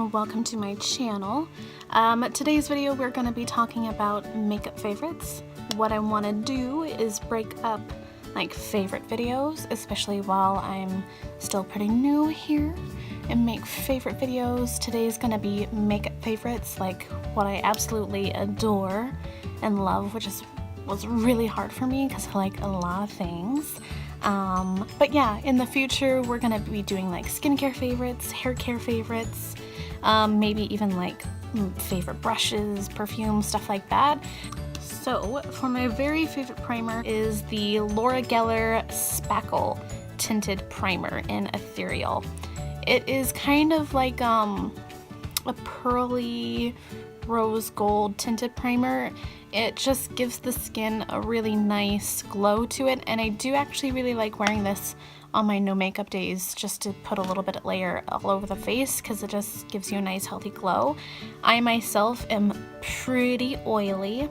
and welcome to my channel. Today's video we're going to be talking about makeup favorites. What I want to do is break up like favorite videos, especially while I'm still pretty new here, and make favorite videos. Today's going to be makeup favorites, like what I absolutely adore and love, which was really hard for me because I like a lot of things. But yeah, in the future we're gonna be doing like skincare favorites, hair care favorites, maybe even like favorite brushes, perfume, stuff like that. So for my very favorite primer is the Laura Geller Spackle Tinted Primer in Ethereal. It is kind of like a pearly rose gold tinted primer. It just gives the skin a really nice glow to it, and I do actually really like wearing this on my no makeup days just to put a little bit of layer all over the face because it just gives you a nice healthy glow. I myself am pretty oily.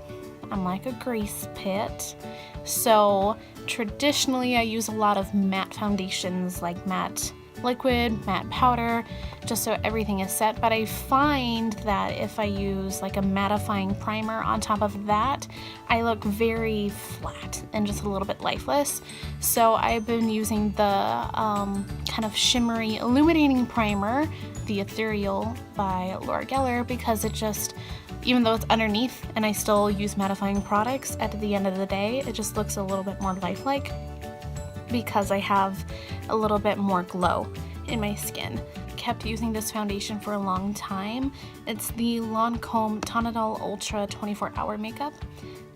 I'm like a grease pit. So traditionally I use a lot of matte foundations, like matte liquid, matte powder, just so everything is set. But I find that if I use like a mattifying primer on top of that, I look very flat and just a little bit lifeless. So I've been using the kind of shimmery illuminating primer, the Ethereal by Laura Geller, because it just, even though it's underneath and I still use mattifying products, at the end of the day it just looks a little bit more lifelike because I have a little bit more glow in my skin. Kept using this foundation for a long time. It's the Lancome Tonadol Ultra 24-Hour Makeup.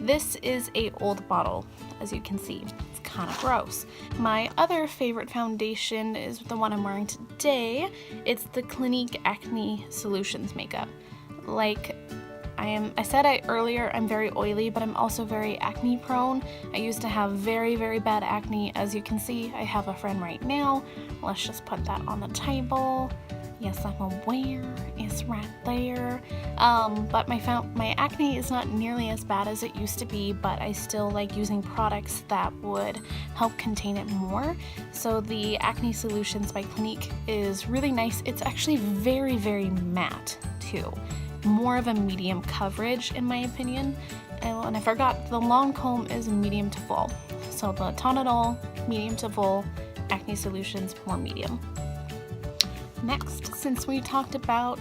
This is a old bottle, as you can see. It's kind of gross. My other favorite foundation is the one I'm wearing today. It's the Clinique Acne Solutions Makeup. Like, I said earlier, I'm very oily, but I'm also very acne prone. I used to have very, very bad acne. As you can see, I have a friend right now. Let's just put that on the table. Yes, I'm aware. It's right there. But my acne is not nearly as bad as it used to be, but I still like using products that would help contain it more. So the Acne Solutions by Clinique is really nice. It's actually very, very matte too. More of a medium coverage in my opinion. And I forgot, the Lancome is medium to full. So the Tonadol, medium to full, Acne Solutions, more medium. Next, since we talked about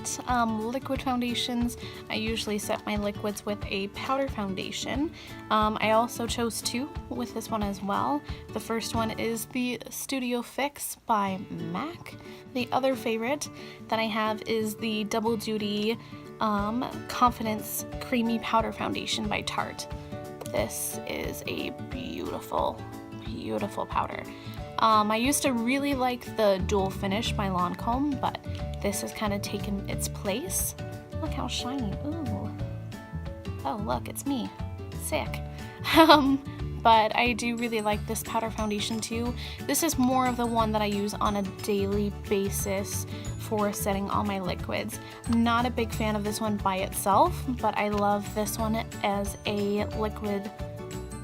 liquid foundations, I usually set my liquids with a powder foundation. I also chose two with this one as well. The first one is the Studio Fix by MAC. The other favorite that I have is the Double Duty Confidence Creamy Powder Foundation by Tarte. This is a beautiful, beautiful powder. I used to really like the Dual Finish by Lancome, but this has kind of taken its place. Look how shiny. Ooh. Oh, look, it's me. Sick. But I do really like this powder foundation too. This is more of the one that I use on a daily basis for setting all my liquids. Not a big fan of this one by itself, but I love this one as a liquid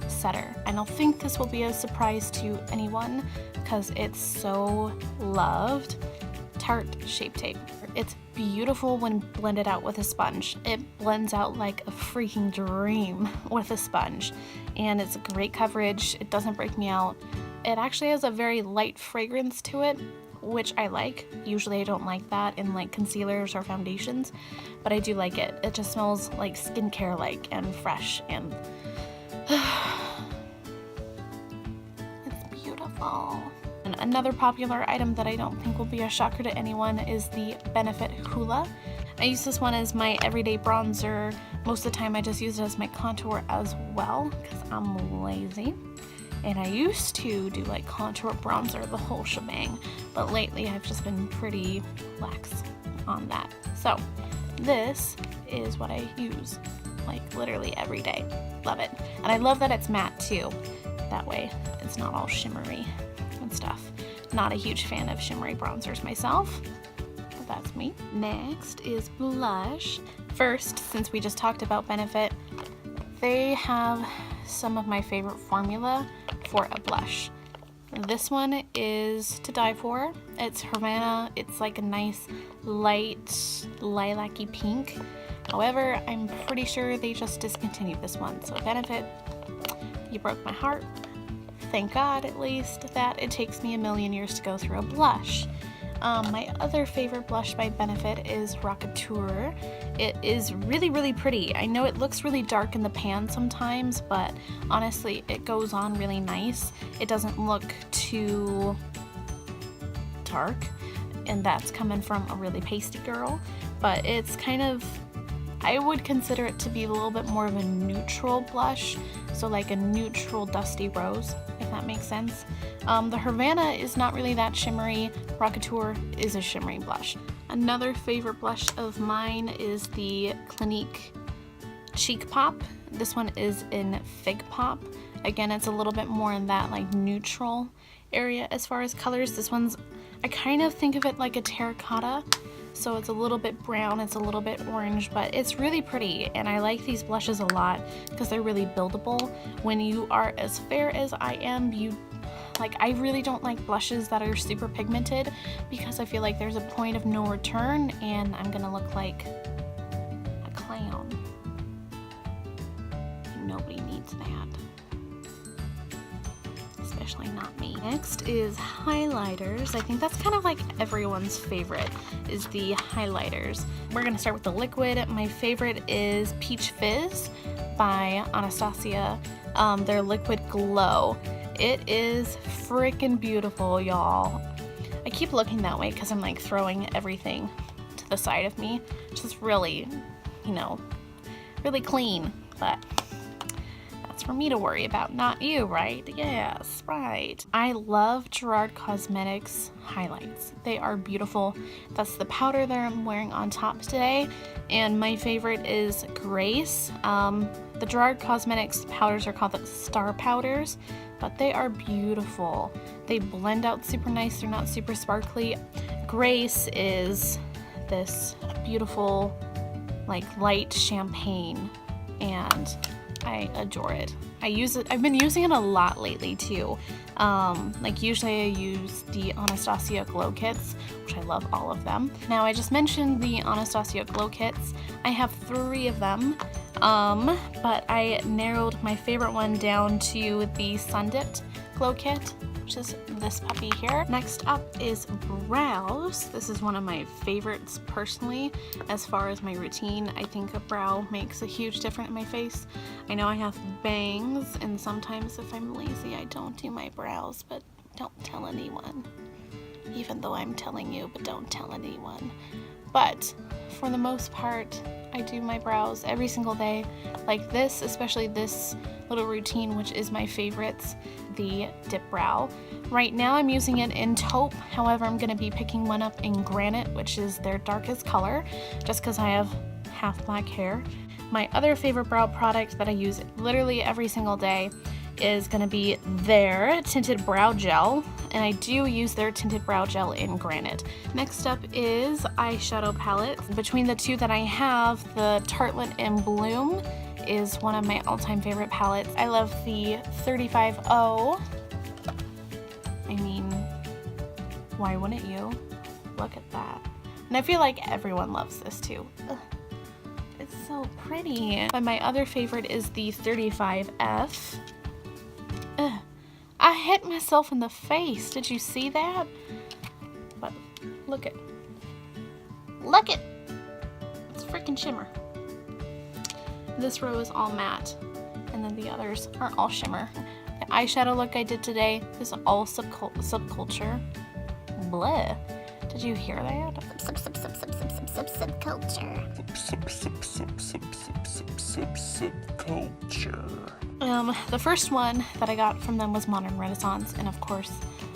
setter. I don't think this will be a surprise to anyone because it's so loved. Tarte Shape Tape. It's beautiful when blended out with a sponge. It blends out like a freaking dream with a sponge, and it's great coverage. It doesn't break me out. It actually has a very light fragrance to it, which I like. Usually I don't like that in like concealers or foundations, but I do like it. It just smells like skincare like and fresh, and it's beautiful. And another popular item that I don't think will be a shocker to anyone is the Benefit Hoola. I use this one as my everyday bronzer. Most of the time I just use it as my contour as well because I'm lazy. And I used to do like contour, bronzer, the whole shebang, but lately I've just been pretty lax on that. So this is what I use like literally every day. Love it. And I love that it's matte too. That way it's not all shimmery and stuff. Not a huge fan of shimmery bronzers myself, but that's me. Next is blush. First, since we just talked about Benefit, they have some of my favorite formula for a blush. This one is to die for. It's Havana. It's like a nice light lilac-y pink. However, I'm pretty sure they just discontinued this one. So Benefit, you broke my heart. Thank God, at least, that it takes me a million years to go through a blush. My other favorite blush by Benefit is Rockateur. It is really, really pretty. I know it looks really dark in the pan sometimes, but honestly, it goes on really nice. It doesn't look too dark, and that's coming from a really pasty girl, but it's kind of, I would consider it to be a little bit more of a neutral blush, so like a neutral dusty rose, if that makes sense. The Havana is not really that shimmery. Rockateur is a shimmery blush. Another favorite blush of mine is the Clinique Cheek Pop. This one is in Fig Pop. Again, it's a little bit more in that like neutral area as far as colors. This one's, I kind of think of it like a terracotta. So it's a little bit brown, it's a little bit orange, but it's really pretty, and I like these blushes a lot because they're really buildable. When you are as fair as I am, I really don't like blushes that are super pigmented because I feel like there's a point of no return and I'm gonna look like a clown. Nobody needs that. Especially not me. Next is highlighters. I think that's kind of like everyone's favorite, is the highlighters. We're gonna start with the liquid. My favorite is Peach Fizz by Anastasia, their Liquid Glow. It is freaking beautiful, y'all. I keep looking that way because I'm like throwing everything to the side of me, which is really, you know, really clean, but that's for me to worry about, not you, right? Yes, right. I love Gerard Cosmetics highlights. They are beautiful. That's the powder that I'm wearing on top today, and my favorite is Grace. The Gerard Cosmetics powders are called the Star Powders, but they are beautiful. They blend out super nice. They're not super sparkly. Grace is this beautiful, like, light champagne, and I adore it. I use it. I've been using it a lot lately too. Like usually I use the Anastasia Glow Kits, which I love all of them. Now I just mentioned the Anastasia Glow Kits. I have 3 of them, but I narrowed my favorite one down to the Sun Dipped Glow Kit, which is this puppy here. Next up is brows. This is one of my favorites personally as far as my routine. I think a brow makes a huge difference in my face. I know I have bangs, and sometimes if I'm lazy I don't do my brows, but don't tell anyone. Even though I'm telling you, but don't tell anyone. But for the most part, I do my brows every single day, like this, especially this little routine, which is my favorites, the Dip Brow. Right now I'm using it in taupe, however I'm going to be picking one up in granite, which is their darkest color, just because I have half black hair. My other favorite brow product that I use literally every single day is going to be their Tinted Brow Gel, and I do use their Tinted Brow Gel in granite. Next up is eyeshadow palette. Between the two that I have, the Tartelette in Bloom is one of my all-time favorite palettes. I love the 35O. I mean, why wouldn't you? Look at that. And I feel like everyone loves this too. Ugh. It's so pretty. But my other favorite is the 35F. Ugh. I hit myself in the face. Did you see that? But look it. Look it! It's freaking shimmer. This row is all matte, and then the others are all shimmer. The eyeshadow look I did today is all subculture. Bleh. Did you hear that? Subculture. The first one that I got from them was Modern Renaissance, and of course,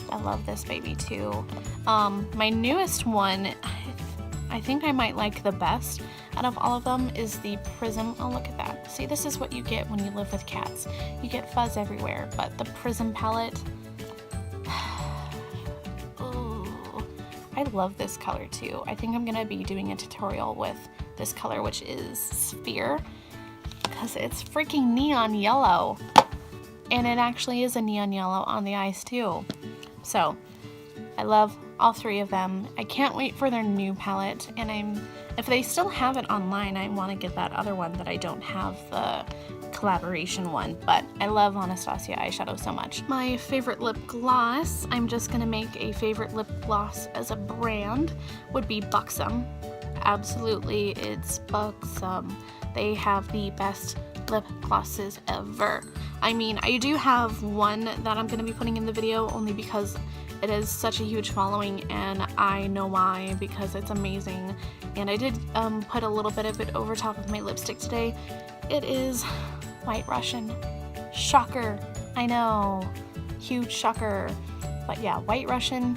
I love this baby too. My newest one, I think I might like the best out of all of them, is the Prism. Oh, look at that. See, this is what you get when you live with cats. You get fuzz everywhere, but the Prism palette, I love this color too. I think I'm gonna be doing a tutorial with this color, which is Sphere, because it's freaking neon yellow. And it actually is a neon yellow on the eyes too. So I love all three of them. I can't wait for their new palette, and if they still have it online, I want to get that other one that I don't have, the collaboration one, but I love Anastasia eyeshadow so much. My favorite lip gloss, I'm just gonna make a favorite lip gloss as a brand, would be Buxom. Absolutely, it's Buxom. They have the best lip glosses ever. I mean, I do have one that I'm gonna be putting in the video only because it is such a huge following, and I know why, because it's amazing. And I did put a little bit of it over top of my lipstick today. It is White Russian. Shocker. I know. Huge shocker. But yeah, White Russian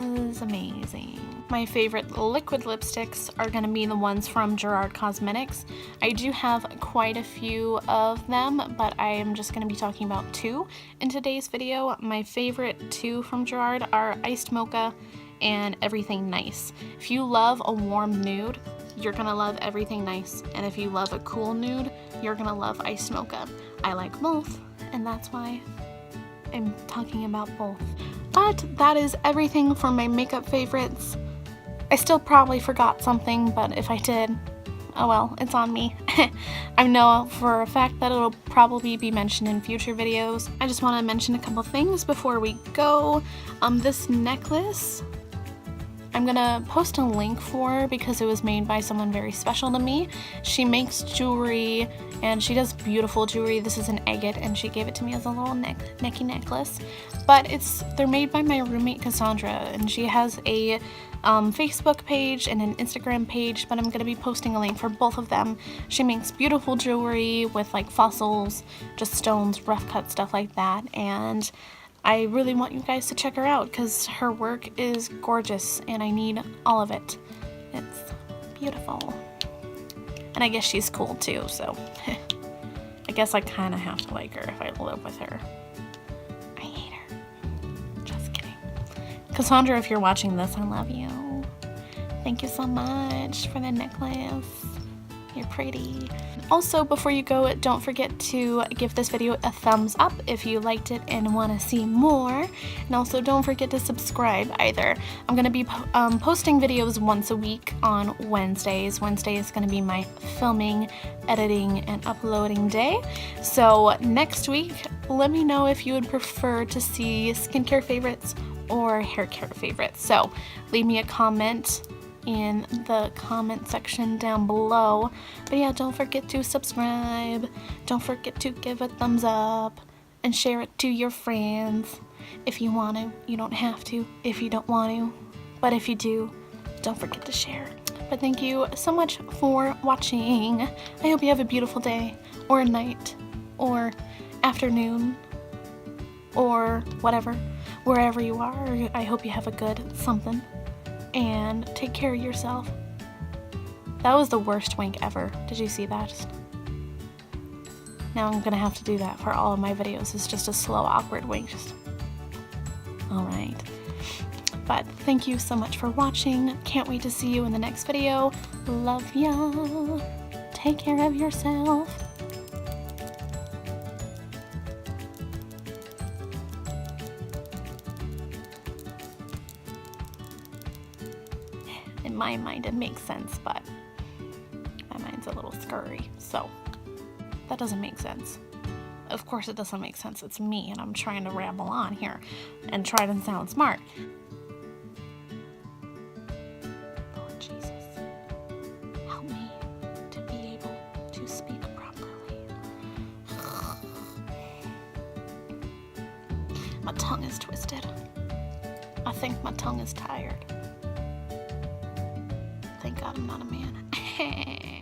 is amazing. My favorite liquid lipsticks are going to be the ones from Gerard Cosmetics. I do have quite a few of them, but I am just going to be talking about two in today's video. My favorite two from Gerard are Iced Mocha and Everything Nice. If you love a warm nude, you're going to love Everything Nice. And if you love a cool nude, you're going to love Iced Mocha. I like both, and that's why I'm talking about both. But that is everything for my makeup favorites. I still probably forgot something, but if I did, oh well, it's on me. I know for a fact that it'll probably be mentioned in future videos. I just want to mention a couple things before we go. This necklace, I'm gonna post a link for because it was made by someone very special to me. She makes jewelry and she does beautiful jewelry. This is an agate and she gave it to me as a little necky necklace. But they're made by my roommate Cassandra, and she has a Facebook page and an Instagram page, but I'm gonna be posting a link for both of them. She makes beautiful jewelry with like fossils, just stones, rough cut stuff like that, and I really want you guys to check her out because her work is gorgeous and I need all of it. It's beautiful. And I guess she's cool too, so I guess I kind of have to like her if I live with her. I hate her. Just kidding. Cassandra, if you're watching this, I love you. Thank you so much for the necklace. You're pretty. Also, before you go, don't forget to give this video a thumbs up if you liked it and want to see more. And also, don't forget to subscribe either. I'm going to be posting videos once a week on Wednesdays. Wednesday is going to be my filming, editing, and uploading day. So next week, let me know if you would prefer to see skincare favorites or hair care favorites. So leave me a comment in the comment section down below. But yeah, don't forget to subscribe, don't forget to give a thumbs up, and share it to your friends if you want to. You don't have to if you don't want to, but if you do, don't forget to share. But thank you so much for watching. I hope you have a beautiful day or a night or afternoon or whatever, wherever you are. I hope you have a good something. And take care of yourself. That was the worst wink ever. Did you see that? Now I'm gonna have to do that for all of my videos. It's just a slow, awkward wink. Alright. But thank you so much for watching. Can't wait to see you in the next video. Love ya. Take care of yourself. In my mind, it makes sense, but my mind's a little scurry, so that doesn't make sense. Of course it doesn't make sense. It's me, and I'm trying to ramble on here and try to sound smart. Lord Jesus, help me to be able to speak properly. My tongue is twisted. I think my tongue is tired. Thank God I'm not a man.